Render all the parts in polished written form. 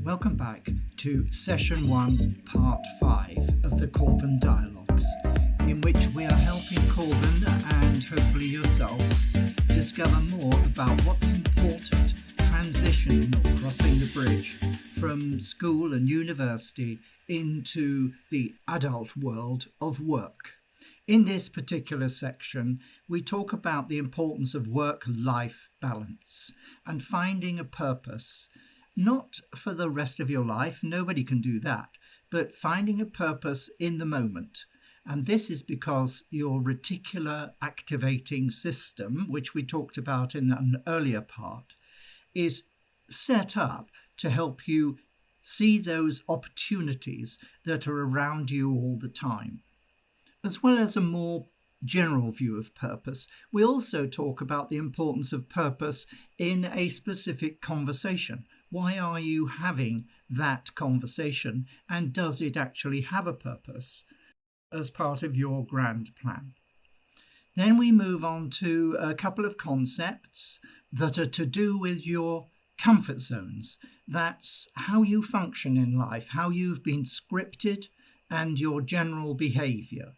Welcome back to Session 1, Part 5 of the Corbin Dialogues, in which we are helping Corbin and hopefully yourself discover more about what's important transitioning or crossing the bridge from school and university into the adult world of work. In this particular section, we talk about the importance of work-life balance and finding a purpose, not for the rest of your life, nobody can do that, but finding a purpose in the moment. And this is because your reticular activating system, which we talked about in an earlier part, is set up to help you see those opportunities that are around you all the time. As well as a more general view of purpose, we also talk about the importance of purpose in a specific conversation. Why are you having that conversation, and does it actually have a purpose as part of your grand plan? Then we move on to a couple of concepts that are to do with your comfort zones. That's how you function in life, how you've been scripted, and your general behavior.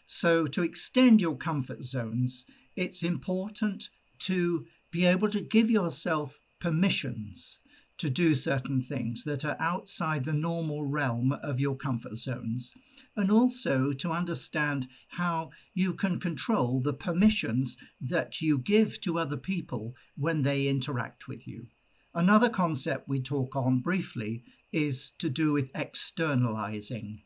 So to extend your comfort zones, it's important to be able to give yourself permissions to do certain things that are outside the normal realm of your comfort zones, and also to understand how you can control the permissions that you give to other people when they interact with you. Another concept we talk on briefly is to do with externalizing.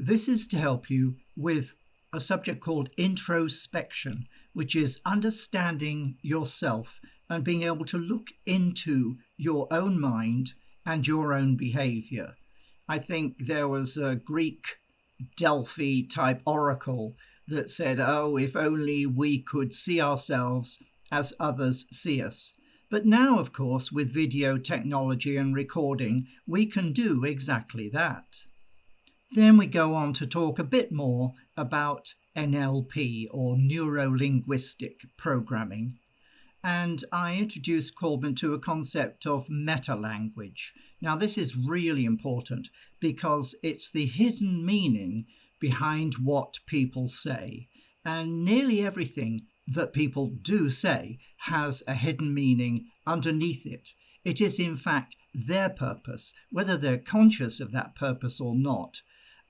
This is to help you with a subject called introspection, which is understanding yourself and being able to look into your own mind and your own behavior. I think there was a Greek Delphi type oracle that said, oh, if only we could see ourselves as others see us. But now, of course, with video technology and recording, we can do exactly that. Then we go on to talk a bit more about NLP, or neuro-linguistic programming. And I introduced Corbin to a concept of meta-language. Now, this is really important because it's the hidden meaning behind what people say. And nearly everything that people do say has a hidden meaning underneath it. It is, in fact, their purpose, whether they're conscious of that purpose or not.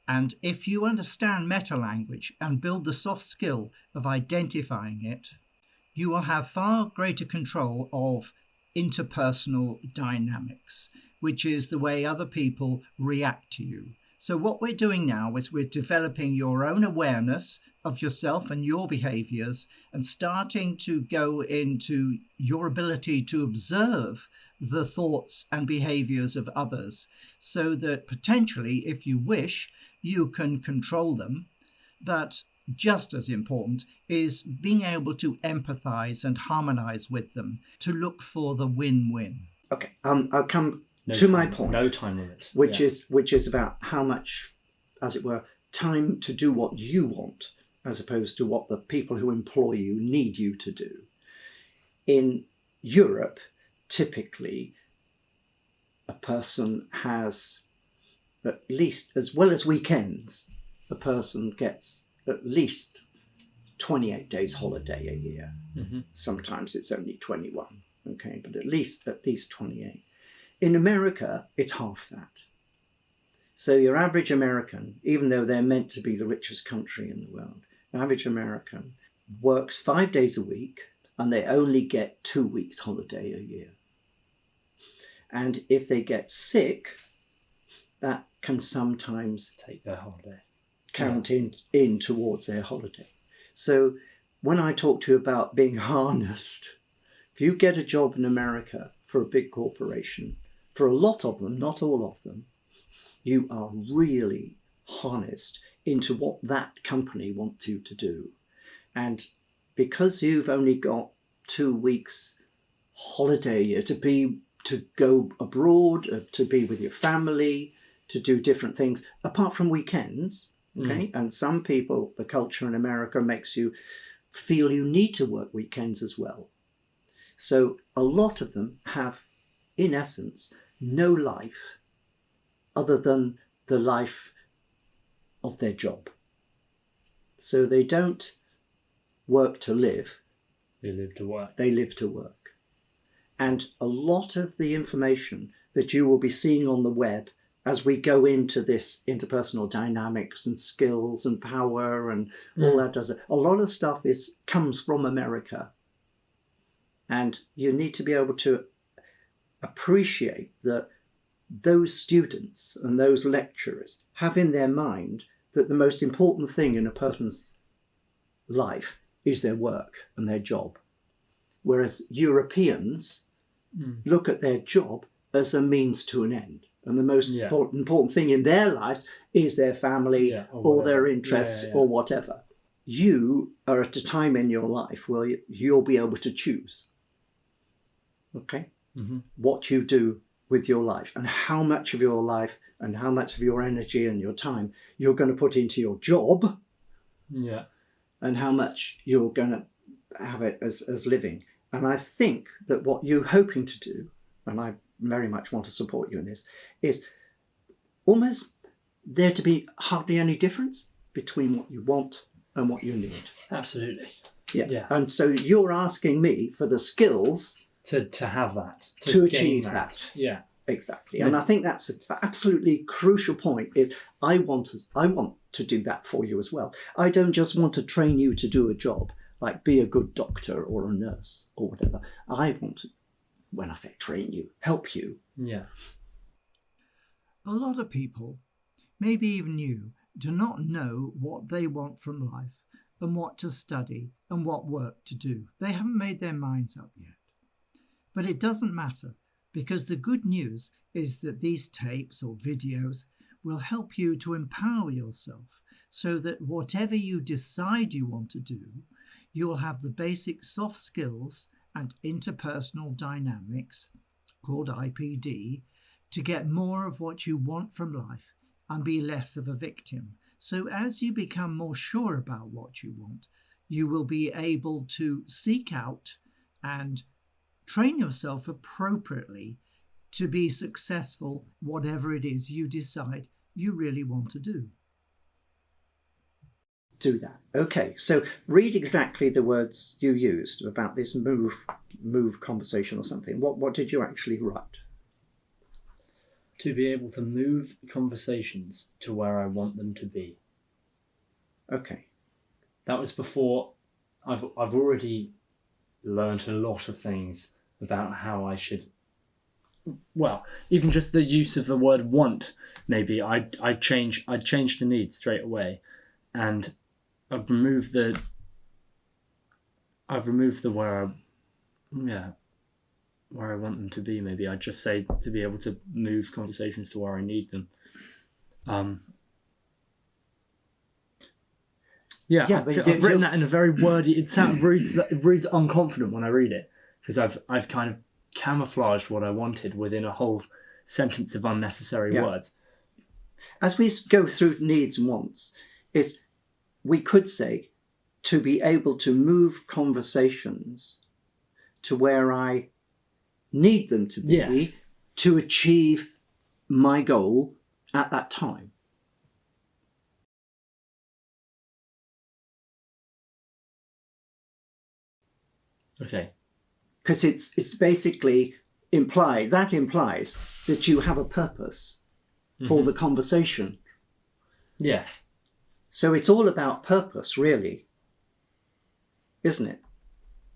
And if you understand meta-language and build the soft skill of identifying it, you will have far greater control of interpersonal dynamics, which is the way other people react to you. So what we're doing now is we're developing your own awareness of yourself and your behaviors and starting to go into your ability to observe the thoughts and behaviors of others so that potentially, if you wish, you can control them. But just as important is being able to empathize and harmonize with them to look for the win-win. Okay, I'll come to my point. No time limit. Which is about how much, as it were, time to do what you want, as opposed to what the people who employ you need you to do. In Europe, typically, a person has at least, as well as weekends, a person gets at least 28 days holiday a year. Mm-hmm. Sometimes it's only 21, okay, but at least 28. In America, it's half that. So your average American, even though they're meant to be the richest country in the world, the average American works 5 days a week and they only get 2 weeks holiday a year. And if they get sick, that can sometimes take their holiday. Count in towards their holiday. So when I talk to you about being harnessed, if you get a job in America for a big corporation, for a lot of them, not all of them, you are really harnessed into what that company wants you to do. And because you've only got 2 weeks holiday a year to go abroad, to be with your family, to do different things, apart from weekends, okay? And some people, the culture in America makes you feel you need to work weekends as well. So a lot of them have, in essence, no life other than the life of their job. So they don't work to live. They live to work. They live to work. And a lot of the information that you will be seeing on the web as we go into this interpersonal dynamics and skills and power and all that, a lot of stuff comes from America. And you need to be able to appreciate that those students and those lecturers have in their mind that the most important thing in a person's life is their work and their job. Whereas Europeans look at their job as a means to an end. And the most important thing in their lives is their family or their interests or whatever. You are at a time in your life where you'll be able to choose, okay, what you do with your life and how much of your life and how much of your energy and your time you're going to put into your job and how much you're going to have it as living. And I think that what you're hoping to do, and I very much want to support you in this, is almost there to be hardly any difference between what you want and what you need. Absolutely. Yeah. And so you're asking me for the skills to have that, to achieve that. Yeah, exactly. And I think that's an absolutely crucial point. Is I want to do that for you as well. I don't just want to train you to do a job like be a good doctor or a nurse or whatever. I want to, when I say train you, help you. Yeah. A lot of people, maybe even you, do not know what they want from life and what to study and what work to do. They haven't made their minds up yet. But it doesn't matter, because the good news is that these tapes or videos will help you to empower yourself so that whatever you decide you want to do, you'll have the basic soft skills and interpersonal dynamics, called IPD, to get more of what you want from life and be less of a victim. So as you become more sure about what you want, you will be able to seek out and train yourself appropriately to be successful, whatever it is you decide you really want to do. Do that. Okay, so read exactly the words you used about this move conversation or something. What did you actually write? To be able to move conversations to where I want them to be. Okay. That was before I've already learned a lot of things about how I should, well, even just the use of the word want, maybe I'd change the need straight away, and I've removed the where I want them to be. Maybe I'd just say to be able to move conversations to where I need them. I've written that in a very wordy. It reads unconfident when I read it, because I've kind of camouflaged what I wanted within a whole sentence of unnecessary words. As we go through needs and wants, we could say to be able to move conversations to where I need them to be to achieve my goal at that time. Okay. Because it's basically implies that you have a purpose for the conversation. Yes. So it's all about purpose, really, isn't it?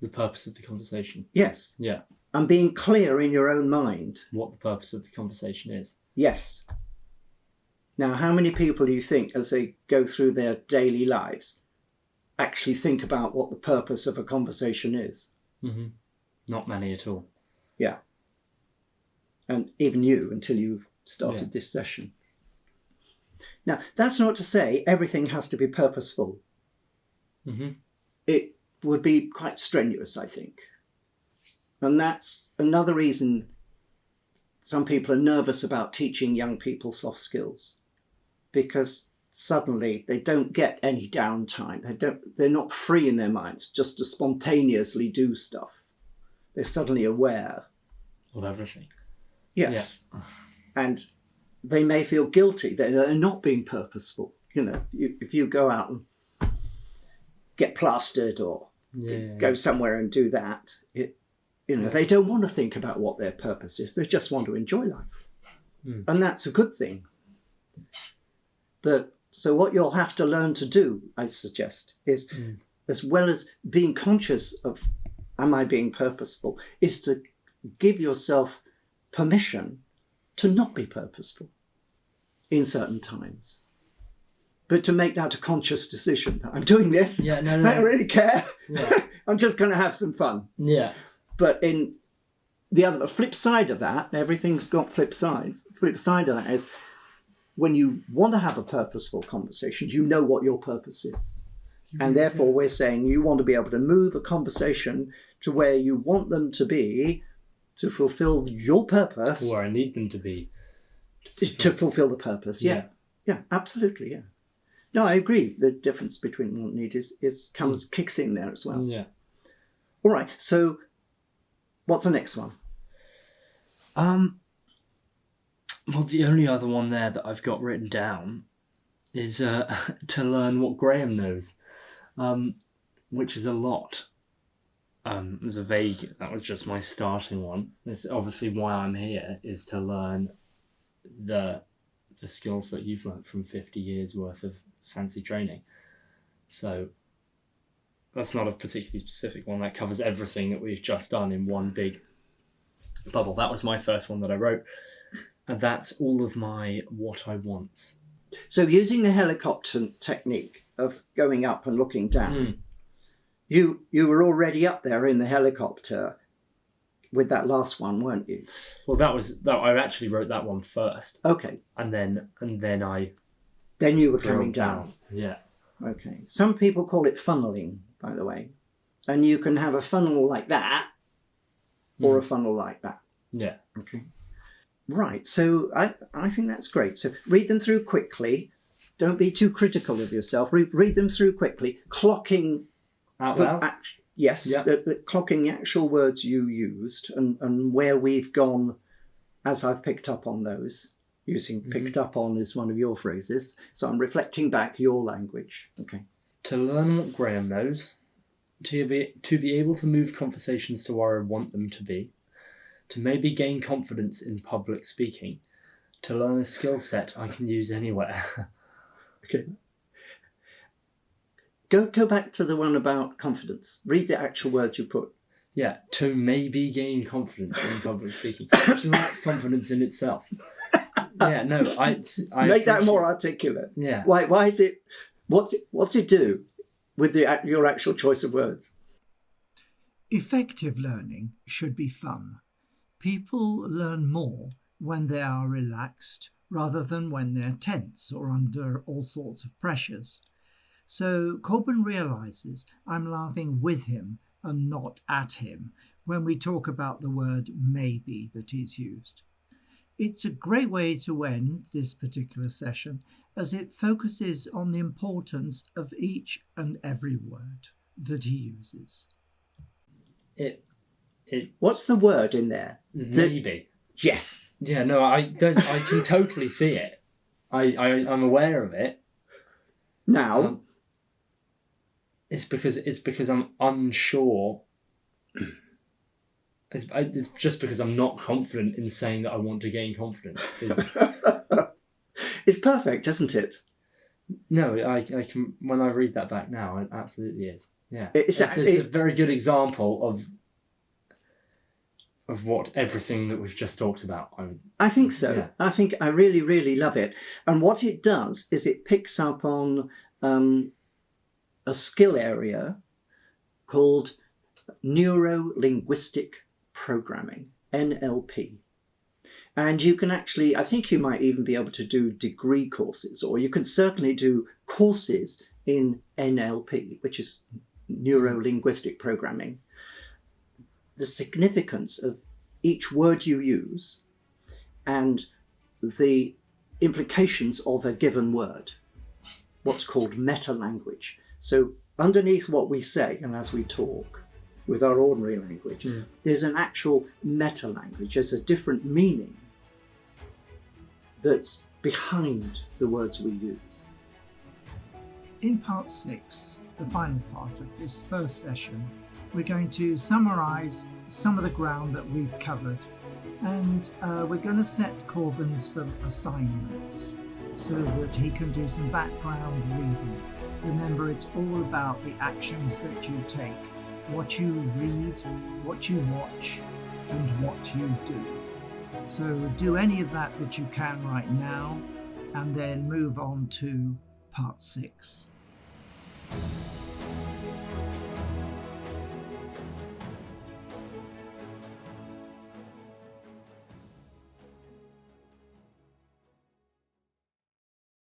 The purpose of the conversation. Yes. Yeah. And being clear in your own mind. What the purpose of the conversation is. Yes. Now, how many people do you think, as they go through their daily lives, actually think about what the purpose of a conversation is? Mm-hmm. Not many at all. Yeah. And even you, until you started this session. Now, that's not to say everything has to be purposeful. Mm-hmm. It would be quite strenuous, I think. And that's another reason some people are nervous about teaching young people soft skills, because suddenly they don't get any downtime. They're not free in their minds just to spontaneously do stuff. They're suddenly aware of everything. Yes. Yeah. And they may feel guilty. They're not being purposeful. If you go out and get plastered or go somewhere and do that, they don't want to think about what their purpose is. They just want to enjoy life. And that's a good thing. So what you'll have to learn to do, I suggest, is as well as being conscious of, am I being purposeful, is to give yourself permission to not be purposeful in certain times. But to make that a conscious decision. I'm doing this. No. I don't really care. Yeah. I'm just going to have some fun. Yeah. But in the flip side of that, everything's got flip sides. The flip side of that is when you want to have a purposeful conversation, you know what your purpose is. And therefore we're saying you want to be able to move a conversation to where you want them to be to fulfill your purpose. Where I need them to be. To fulfill the purpose, yeah. Yeah, absolutely, yeah. No, I agree. The difference between want and need kicks in there as well. Yeah. All right, so what's the next one? Well, the only other one there that I've got written down is to learn what Graham knows, which is a lot. It was that was just my starting one. It's obviously why I'm here, is to learn the skills that you've learned from 50 years worth of fancy training. So that's not a particularly specific one. That covers everything that we've just done in one big bubble. That was my first one that I wrote. And that's all of my what I want. So using the helicopter technique of going up and looking down, you were already up there in the helicopter with that last one, weren't you? Well, I actually wrote that one first. Okay. And then you were coming down. Yeah. Okay. Some people call it funneling, by the way. And you can have a funnel like that or a funnel like that. Yeah. Okay. Right. So I think that's great. So read them through quickly. Don't be too critical of yourself. Read them through quickly, clocking out loud. Clocking the actual words you used and where we've gone as I've picked up on those. Using picked up on is one of your phrases. So I'm reflecting back your language. Okay. To learn what Graham knows, to be able to move conversations to where I want them to be, to maybe gain confidence in public speaking, to learn a skill set I can use anywhere. Okay. Go back to the one about confidence. Read the actual words you put. Yeah, to maybe gain confidence in public speaking. So that's confidence in itself. Yeah, no, I make that more articulate. Yeah. Why is it? What's it do with your actual choice of words? Effective learning should be fun. People learn more when they are relaxed rather than when they're tense or under all sorts of pressures. So Corbin realises I'm laughing with him and not at him when we talk about the word maybe that he's used. It's a great way to end this particular session as it focuses on the importance of each and every word that he uses. What's the word in there? Maybe. Yes. Yeah, no, I can totally see it. I'm aware of it. Now, it's because I'm unsure. It's just because I'm not confident in saying that I want to gain confidence. It's perfect, isn't it? No, I can. When I read that back now, it absolutely is. Yeah, it's a very good example of what everything that we've just talked about. I think so. Yeah. I think I really, really love it. And what it does is it picks up on a skill area called neuro-linguistic programming, NLP. And you can actually, I think you might even be able to do degree courses, or you can certainly do courses in NLP, which is neuro-linguistic programming. The significance of each word you use and the implications of a given word, what's called meta-language. So underneath what we say and as we talk with our ordinary language, there's an actual meta-language. There's a different meaning that's behind the words we use. In part 6, the final part of this first session, we're going to summarise some of the ground that we've covered, and we're going to set Corbin some assignments so that he can do some background reading. Remember, it's all about the actions that you take, what you read, what you watch, and what you do. So do any of that you can right now, and then move on to part 6.